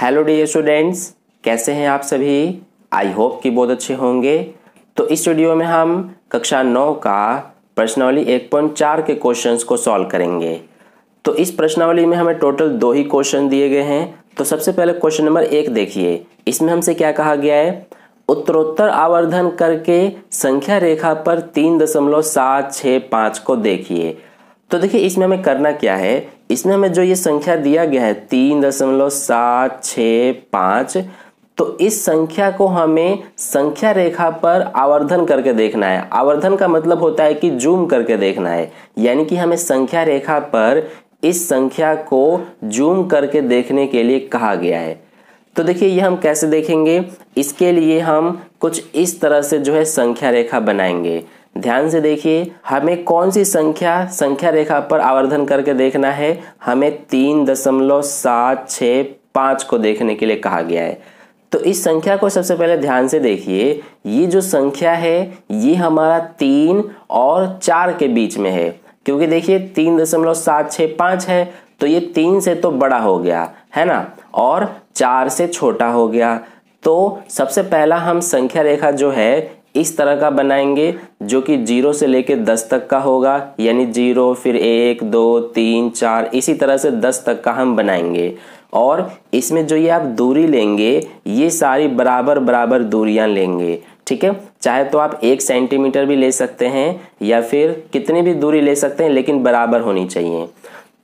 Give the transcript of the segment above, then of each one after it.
Hello dear students, कैसे हैं आप सभी। आई होप कि बहुत अच्छे होंगे। तो इस वीडियो में हम कक्षा 9 का प्रश्नावली 1.4 के क्वेश्चंस को सॉल्व करेंगे। तो इस प्रश्नावली में हमें टोटल 2 ही क्वेश्चन दिए गए हैं। तो सबसे पहले क्वेश्चन नंबर 1 देखिए, इसमें हमसे क्या कहा गया है, उत्तरोत्तर आवर्धन करके संख्या रेखा पर 3.765 को देखिए। तो देखिए इसमें हमें करना क्या है, इसमें हमें जो ये संख्या दिया गया है 3.765, तो इस संख्या को हमें संख्या रेखा पर आवर्धन करके देखना है। आवर्धन का मतलब होता है कि जूम करके देखना है, यानी कि हमें संख्या रेखा पर इस संख्या को जूम करके देखने के लिए कहा गया है। तो देखिए ये हम कैसे देखेंगे, इसके लिए हम कुछ इस तरह से जो है संख्या रेखा बनाएंगे। ध्यान से देखिए, हमें कौन सी संख्या रेखा पर आवर्धन करके देखना है, हमें 3.765 को देखने के लिए कहा गया है। तो इस संख्या को सबसे पहले ध्यान से देखिए, ये जो संख्या है ये हमारा 3 और 4 के बीच में है, क्योंकि देखिए 3.765 है तो ये 3 से तो बड़ा हो गया है ना, और 4 से छोटा हो गया। तो सबसे पहला हम संख्या रेखा जो है इस तरह का बनाएंगे, जो कि 0 से लेकर 10 तक का होगा, यानी 0 फिर 1 2 3 4 इसी तरह से 10 तक का हम बनाएंगे। और इसमें जो ये आप दूरी लेंगे ये सारी बराबर बराबर दूरियां लेंगे, ठीक है। चाहे तो आप 1 सेंटीमीटर भी ले सकते हैं या फिर कितनी भी दूरी ले सकते हैं, लेकिन बराबर होनी चाहिए।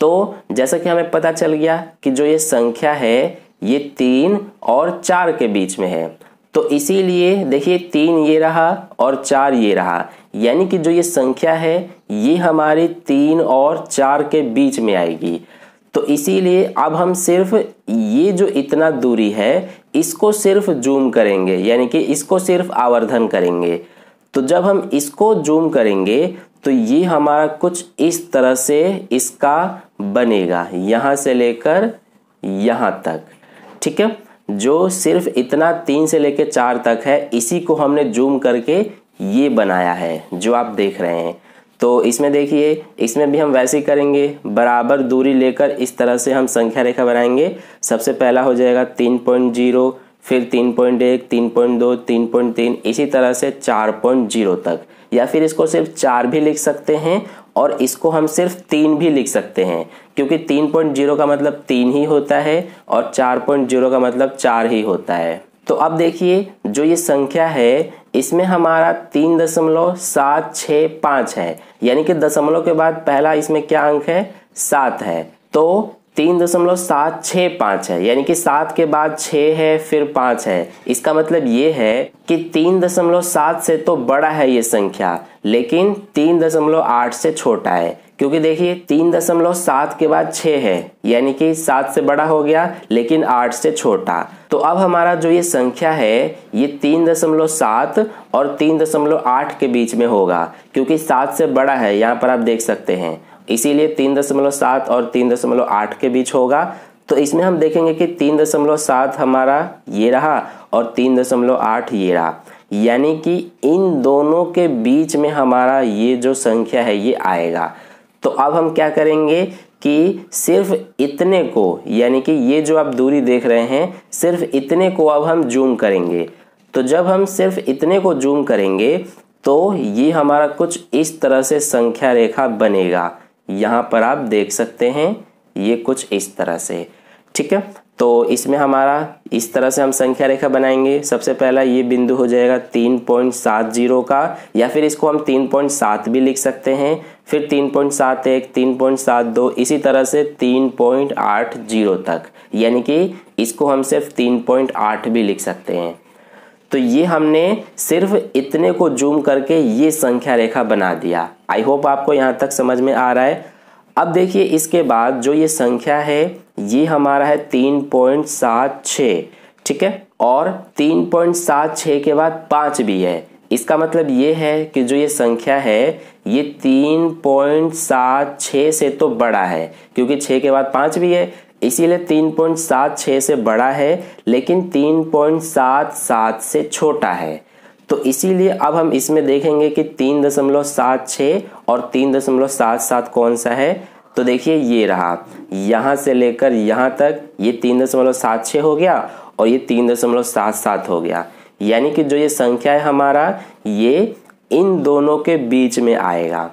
तो जैसा कि हमें पता चल गया कि जो ये संख्या है ये 3 और 4 के बीच में है, तो इसीलिए देखिए 3 ये रहा और 4 ये रहा, यानी कि जो ये संख्या है ये हमारी 3 और 4 के बीच में आएगी। तो इसीलिए अब हम सिर्फ ये जो इतना दूरी है इसको सिर्फ जूम करेंगे, यानी कि इसको सिर्फ आवर्धन करेंगे। तो जब हम इसको जूम करेंगे तो ये हमारा कुछ इस तरह से इसका बनेगा, यहां से लेकर यहां तक, ठीक है। जो सिर्फ इतना 3 से लेकर 4 तक है इसी को हमने जूम करके ये बनाया है जो आप देख रहे हैं। तो इसमें देखिए, इसमें भी हम वैसे ही करेंगे, बराबर दूरी लेकर इस तरह से हम संख्या रेखा बनाएंगे। सबसे पहला हो जाएगा 3.0, फिर 3.1, 3.2, 3.3 इसी तरह से 4.0 तक, या फिर इसको सिर्फ 4 भी लिख सकते हैं और इसको हम सिर्फ 3 भी लिख सकते हैं, क्योंकि 3.0 का मतलब 3 ही होता है और 4.0 का मतलब 4 ही होता है। तो अब देखिए जो ये संख्या है इसमें हमारा 3.765 है, यानी कि दशमलव के बाद पहला इसमें क्या अंक है, 7 है। तो 3.765 है, यानी कि 7 के बाद 6 है फिर 5 है। इसका मतलब ये है कि 3.7 से तो बड़ा है ये संख्या, लेकिन 3.8 से छोटा है, क्योंकि देखिए 3.7 के बाद 6 है, यानी कि 7 से बड़ा हो गया लेकिन 8 से छोटा। तो अब हमारा जो ये संख्या है ये 3.7 और 3.8 के बीच में होगा, क्योंकि 7 से बड़ा है, यहाँ पर आप देख सकते हैं, इसीलिए 3.7 और 3.8 के बीच होगा। तो इसमें हम देखेंगे कि 3.7 हमारा ये रहा और 3.8 ये रहा, यानी कि इन दोनों के बीच में हमारा ये जो संख्या है ये आएगा। तो अब हम क्या करेंगे कि सिर्फ इतने को, यानी कि ये जो आप दूरी देख रहे हैं सिर्फ इतने को अब हम जूम करेंगे। तो जब हम सिर्फ इतने को जूम करेंगे तो ये हमारा कुछ इस तरह से संख्या रेखा बनेगा, यहाँ पर आप देख सकते हैं ये कुछ इस तरह से, ठीक है। तो इसमें हमारा इस तरह से हम संख्या रेखा बनाएंगे। सबसे पहला ये बिंदु हो जाएगा 3.70 का, या फिर इसको हम 3.7 भी लिख सकते हैं, फिर 3.71, 3.72 इसी तरह से 3.80 तक, यानी कि इसको हम सिर्फ 3.8 भी लिख सकते हैं। तो ये हमने सिर्फ इतने को जूम करके ये संख्या रेखा बना दिया। आई होप आपको यहाँ तक समझ में आ रहा है। अब देखिए इसके बाद जो ये संख्या है ये हमारा है 3.76, ठीक है, और 3.76 के बाद 5 भी है। इसका मतलब ये है कि जो ये संख्या है ये 3.76 से तो बड़ा है, क्योंकि 6 के बाद 5 भी है, इसीलिए 3.76 से बड़ा है, लेकिन 3.77 से छोटा है। तो इसीलिए अब हम इसमें देखेंगे कि 3.76 और 3.77 कौन सा है, तो देखिए ये रहा, यहाँ से लेकर यहाँ तक ये 3.76 हो गया और ये 3.77 हो गया। यानी कि जो ये संख्या है हमारा ये इन दोनों के बीच में आएगा।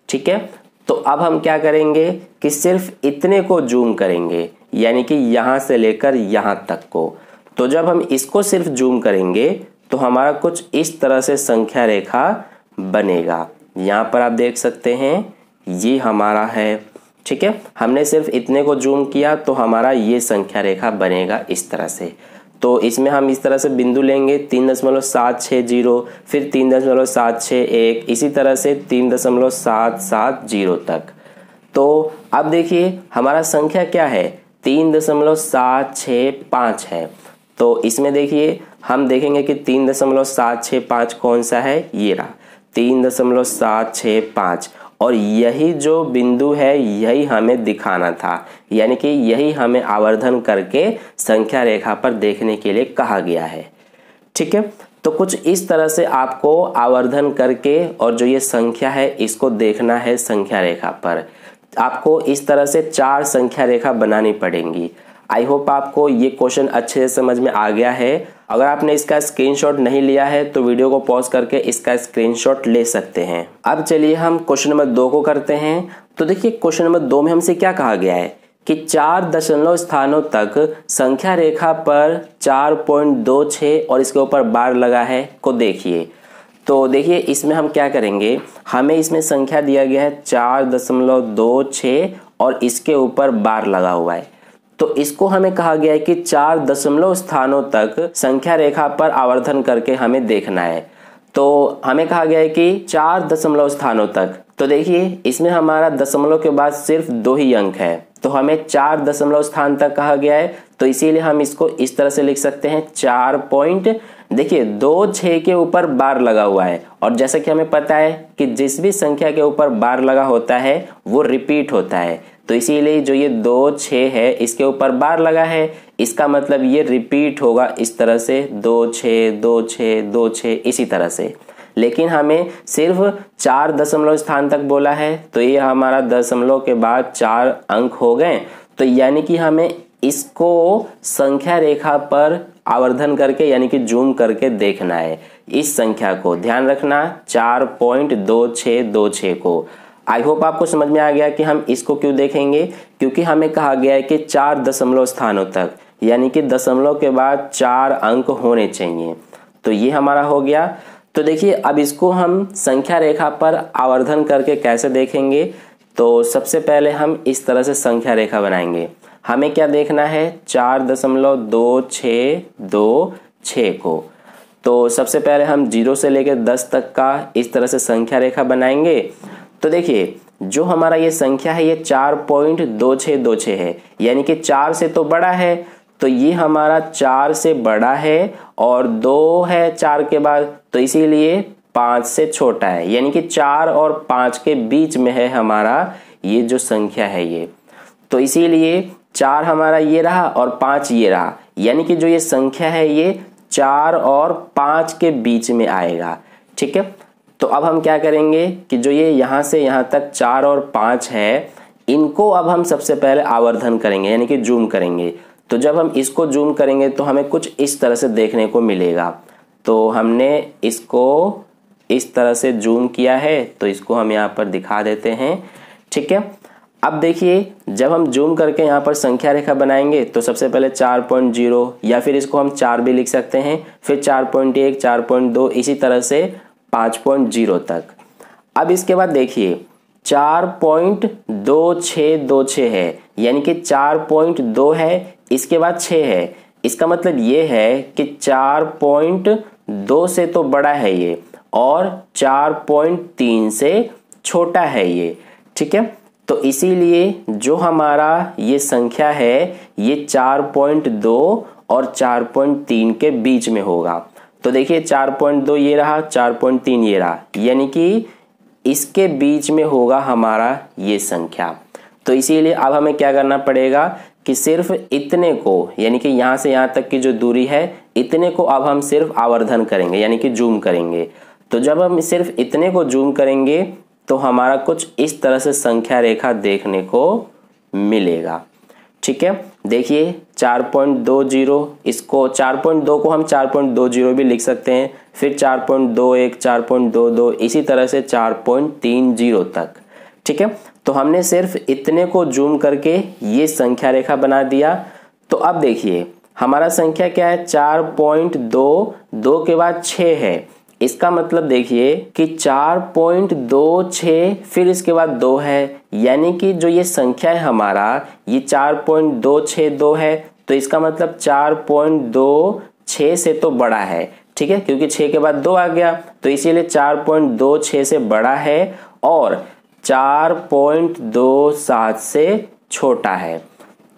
ठीक है, तो अब हम क्या करेंगे कि सिर्फ इतने को जूम करेंगे, यानी कि यहाँ से लेकर यहाँ तक को। तो जब हम इसको सिर्फ जूम करेंगे तो हमारा कुछ इस तरह से संख्या रेखा बनेगा। यहाँ पर आप देख सकते हैं ये हमारा है। ठीक है, हमने सिर्फ इतने को जूम किया तो हमारा ये संख्या रेखा बनेगा इस तरह से। तो इसमें हम इस तरह से बिंदु लेंगे 3.760, फिर 3.761, इसी तरह से 3.770 तक। तो अब देखिए हमारा संख्या क्या है, 3.765 है। तो इसमें देखिए हम देखेंगे कि 3.765 कौन सा है, ये रहा 3.765, और यही जो बिंदु है यही हमें दिखाना था, यानी कि यही हमें आवर्धन करके संख्या रेखा पर देखने के लिए कहा गया है। ठीक है, तो कुछ इस तरह से आपको आवर्धन करके और जो ये संख्या है इसको देखना है संख्या रेखा पर। आपको इस तरह से 4 संख्या रेखा बनानी पड़ेंगी। आई होप आपको ये क्वेश्चन अच्छे से समझ में आ गया है। अगर आपने इसका स्क्रीनशॉट नहीं लिया है तो वीडियो को पॉज करके इसका स्क्रीनशॉट ले सकते हैं। अब चलिए हम क्वेश्चन नंबर 2 को करते हैं। तो देखिए क्वेश्चन नंबर 2 में हमसे क्या कहा गया है कि 4 दशमलव स्थानों तक संख्या रेखा पर 4.26 और इसके ऊपर बार लगा है को देखिए। तो देखिए इसमें हम क्या करेंगे, हमें इसमें संख्या दिया गया है 4.26 और इसके ऊपर बार लगा हुआ है। तो इसको हमें कहा गया है कि 4 दशमलव स्थानों तक संख्या रेखा पर आवर्धन करके हमें देखना है। तो हमें कहा गया है कि 4 दशमलव स्थानों तक। तो देखिए इसमें हमारा दशमलव के बाद सिर्फ 2 ही अंक है, तो हमें 4 दशमलव स्थान तक कहा गया है। तो इसीलिए हम इसको इस तरह से लिख सकते हैं 4.26 के ऊपर बार लगा हुआ है। और जैसा कि हमें पता है कि जिस भी संख्या के ऊपर बार लगा होता है वो रिपीट होता है, तो इसीलिए जो ये 26 है इसके ऊपर बार लगा है, इसका मतलब ये रिपीट होगा इस तरह से 26 26 26 इसी तरह से। लेकिन हमें सिर्फ 4 दशमलव स्थान तक बोला है, तो ये हमारा दशमलव के बाद 4 अंक हो गए। तो यानी कि हमें इसको संख्या रेखा पर आवर्धन करके यानी कि जूम करके देखना है। इस संख्या को ध्यान रखना 4.2626 को। आई होप आपको समझ में आ गया कि हम इसको क्यों देखेंगे, क्योंकि हमें कहा गया है कि 4 दशमलव स्थानों तक, यानी कि दशमलव के बाद 4 अंक होने चाहिए। तो ये हमारा हो गया। तो देखिए अब इसको हम संख्या रेखा पर आवर्धन करके कैसे देखेंगे। तो सबसे पहले हम इस तरह से संख्या रेखा बनाएंगे। हमें क्या देखना है 4.2626 को। तो सबसे पहले हम 0 से लेकर 10 तक का इस तरह से संख्या रेखा बनाएंगे। तो देखिए जो हमारा ये संख्या है ये 4.2626 है, यानी कि 4 से तो बड़ा है, तो ये हमारा 4 से बड़ा है, और 2 है 4 के बाद, तो इसीलिए 5 से छोटा है, यानी कि 4 और 5 के बीच में है हमारा ये जो संख्या है ये। तो इसीलिए 4 हमारा ये रहा और 5 ये रहा, यानी कि जो ये संख्या है ये 4 और 5 के बीच में आएगा। ठीक है, तो अब हम क्या करेंगे कि जो ये यहाँ से यहाँ तक 4 और 5 है, इनको अब हम सबसे पहले आवर्धन करेंगे यानी कि जूम करेंगे। तो जब हम इसको जूम करेंगे तो हमें कुछ इस तरह से देखने को मिलेगा। तो हमने इसको इस तरह से जूम किया है, तो इसको हम यहाँ पर दिखा देते हैं। ठीक है, अब देखिए जब हम जूम करके यहाँ पर संख्या रेखा बनाएंगे तो सबसे पहले 4.0 या फिर इसको हम 4 भी लिख सकते हैं, फिर 4.1 4.2 इसी तरह से 5.0 तक। अब इसके बाद देखिए 4.2626 है, यानी कि 4.2 है, इसके बाद 6 है। इसका मतलब ये है कि 4.2 से तो बड़ा है ये, और 4.3 से छोटा है ये। ठीक है, तो इसीलिए जो हमारा ये संख्या है ये 4.2 और 4.3 के बीच में होगा। तो देखिए 4.2 ये रहा, 4.3 ये रहा, यानी कि इसके बीच में होगा हमारा ये संख्या। तो इसीलिए अब हमें क्या करना पड़ेगा कि सिर्फ इतने को, यानी कि यहाँ से यहाँ तक की जो दूरी है इतने को अब हम सिर्फ आवर्धन करेंगे यानी कि जूम करेंगे। तो जब हम सिर्फ इतने को जूम करेंगे तो हमारा कुछ इस तरह से संख्या रेखा देखने को मिलेगा। ठीक है, देखिए 4.20, इसको 4.2 को हम 4.20 भी लिख सकते हैं, फिर 4.21, 4.22, इसी तरह से 4.30 तक। ठीक है, तो हमने सिर्फ इतने को जूम करके ये संख्या रेखा बना दिया। तो अब देखिए हमारा संख्या क्या है, 4.2, 2 के बाद 6 है। इसका मतलब देखिए कि 4.26 फिर इसके बाद 2 है, यानी कि जो ये संख्या है हमारा ये 4.262 है। तो इसका मतलब 4.26 से तो बड़ा है। ठीक है, क्योंकि 6 के बाद 2 आ गया, तो इसीलिए 4.26 से बड़ा है और 4.27 से छोटा है।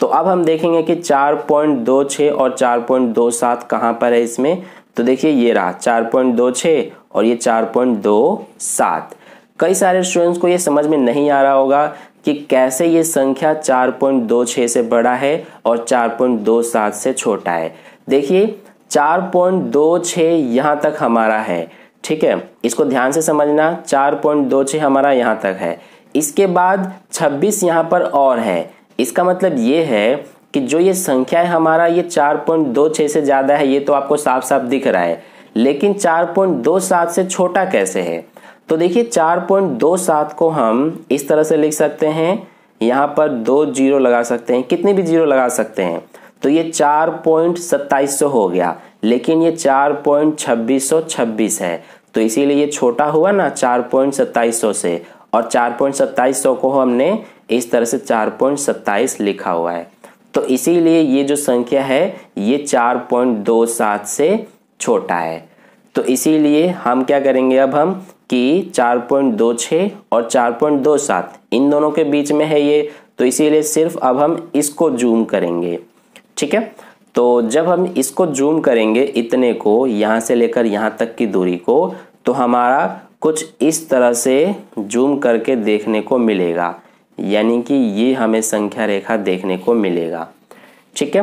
तो अब हम देखेंगे कि 4.26 और 4.27 कहाँ पर है इसमें। तो देखिए ये रहा 4.26 और ये 4.27। कई सारे स्टूडेंट्स को ये समझ में नहीं आ रहा होगा कि कैसे ये संख्या 4.26 से बड़ा है और 4.27 से छोटा है। देखिए 4.26 यहाँ तक हमारा है। ठीक है, इसको ध्यान से समझना, 4.26 हमारा यहाँ तक है। इसके बाद 26 यहाँ पर और है। इसका मतलब ये है कि जो ये संख्या है हमारा ये 4.26 से ज़्यादा है, ये तो आपको साफ साफ दिख रहा है, लेकिन 4.27 से छोटा कैसे है। तो देखिए 4.27 को हम इस तरह से लिख सकते हैं, यहाँ पर 2 जीरो लगा सकते हैं, कितने भी जीरो लगा सकते हैं। तो ये 4.2700 हो गया, लेकिन ये 4.2626 है, तो इसीलिए ये छोटा हुआ ना 4.2700 से, और 4.2700 को हमने इस तरह से 4.27 लिखा हुआ है। तो इसीलिए ये जो संख्या है ये 4.27 से छोटा है। तो इसीलिए हम क्या करेंगे अब हम कि 4.26 और 4.27 इन दोनों के बीच में है ये, तो इसीलिए सिर्फ अब हम इसको जूम करेंगे। ठीक है, तो जब हम इसको जूम करेंगे इतने को, यहाँ से लेकर यहाँ तक की दूरी को, तो हमारा कुछ इस तरह से जूम करके देखने को मिलेगा, यानी कि ये हमें संख्या रेखा देखने को मिलेगा। ठीक है,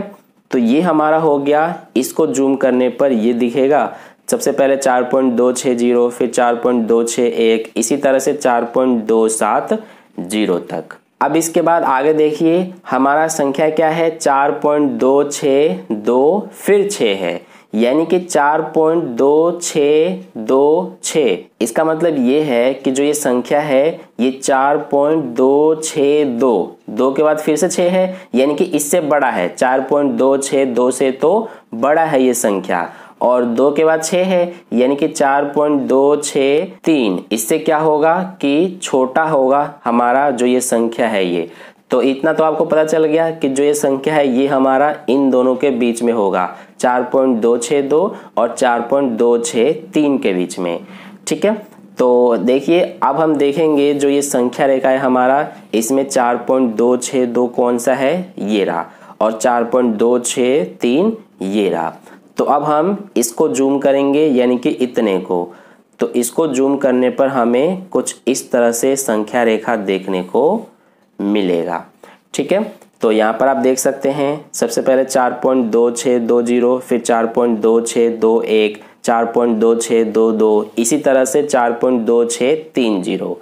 तो ये हमारा हो गया। इसको जूम करने पर ये दिखेगा, सबसे पहले 4.260, फिर 4.261, इसी तरह से 4.270 तक। अब इसके बाद आगे देखिए हमारा संख्या क्या है, 4.262 फिर 6 है, यानी कि 4.2626। इसका मतलब ये है कि जो ये संख्या है ये 4.262, 2 के बाद फिर से 6 है, यानी कि इससे बड़ा है। 4.262 से तो बड़ा है ये संख्या, और 2 के बाद 6 है, यानी कि 4.263। इससे क्या होगा कि छोटा होगा हमारा जो ये संख्या है ये। तो इतना तो आपको पता चल गया कि जो ये संख्या है ये हमारा इन दोनों के बीच में होगा, 4.262 और 4.263 के बीच में। ठीक है, तो देखिए अब हम देखेंगे जो ये संख्या रेखा है हमारा, इसमें 4.262 कौन सा है, ये रहा, और 4.263 ये रहा। तो अब हम इसको जूम करेंगे, यानी कि इतने को। तो इसको जूम करने पर हमें कुछ इस तरह से संख्या रेखा देखने को मिलेगा। ठीक है, तो यहाँ पर आप देख सकते हैं, सबसे पहले 4.2620, फिर 4.2621, 4.2622, इसी तरह से 4.2630।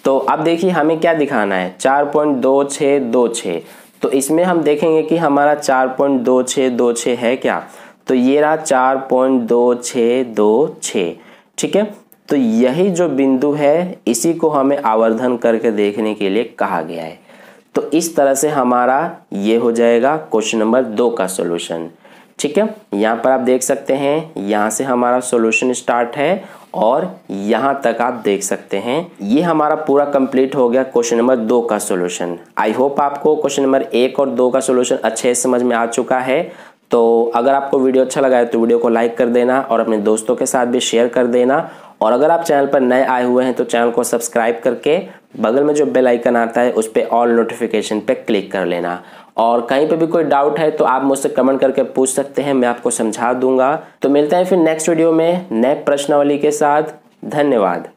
तो अब देखिए हमें क्या दिखाना है, 4.2626। तो इसमें हम देखेंगे कि हमारा 4.2626 है क्या, तो ये रहा 4.2626। ठीक है, तो यही जो बिंदु है इसी को हमें आवर्धन करके देखने के लिए कहा गया है। तो इस तरह से हमारा ये हो जाएगा क्वेश्चन नंबर 2 का सॉल्यूशन। ठीक है, यहाँ पर आप देख सकते हैं, यहाँ से हमारा सॉल्यूशन स्टार्ट है और यहाँ तक आप देख सकते हैं। ये हमारा पूरा कंप्लीट हो गया क्वेश्चन नंबर 2 का सॉल्यूशन। आई होप आपको क्वेश्चन नंबर 1 और 2 का सॉल्यूशन अच्छे से समझ में आ चुका है। तो अगर आपको वीडियो अच्छा लगा है तो वीडियो को लाइक कर देना और अपने दोस्तों के साथ भी शेयर कर देना। और अगर आप चैनल पर नए आए हुए हैं तो चैनल को सब्सक्राइब करके बगल में जो बेल आइकन आता है उस पर ऑल नोटिफिकेशन पे क्लिक कर लेना। और कहीं पे भी कोई डाउट है तो आप मुझसे कमेंट करके पूछ सकते हैं, मैं आपको समझा दूंगा। तो मिलते हैं फिर नेक्स्ट वीडियो में नए प्रश्नावली के साथ। धन्यवाद।